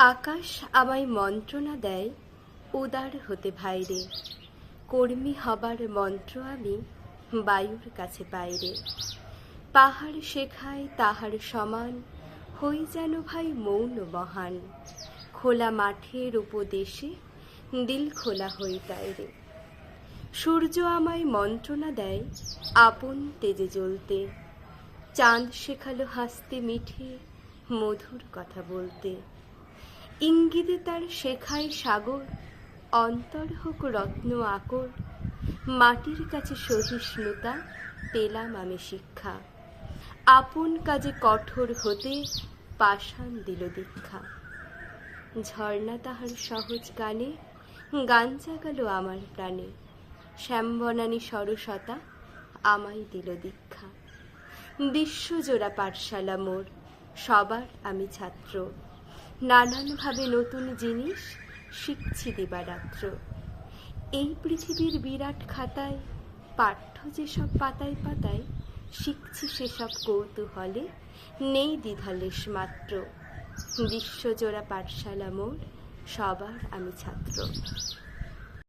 আকাশ আমায় মন্ত্রণা দেয় উদার হতে ভাইরে, কর্মী হবার মন্ত্র আমি বায়ুর কাছে পাইরে। পাহাড় শেখায় তাহার সমান, হই যেন ভাই মৌন মহান। খোলা মাঠের উপদেশে দিল খোলা হই তাইরে। সূর্য আমায় মন্ত্রণা দেয় আপন তেজে জ্বলতে, চাঁদ শেখালো হাসতে মিঠে মধুর কথা বলতে। ইঙ্গিতে তার শেখায় সাগর, অন্তর হোক রত্ন আকর। মাটির কাছে সহিষ্ণুতা পেলাম আমি শিক্ষা, আপন কাজে কঠোর হতে পাষাণ দিল দীক্ষা। ঝর্ণা তাহার সহজ গানে গান জাগালো আমার প্রাণে, শ্যামবনানী সরসতা আমায় দিল দীক্ষা। বিশ্বজোড়া পাঠশালা মোর, সবার আমি ছাত্র, নানানভাবে নতুন জিনিস শিখছি দিবারাত্র। এই পৃথিবীর বিরাট খাতায় পাঠ্য যেসব পাতায় পাতায়, শিখছি সেসব কৌতূহলে নেই দ্বিধালেশ মাত্র। বিশ্বজোড়া পাঠশালা মোর, সবার আমি ছাত্র।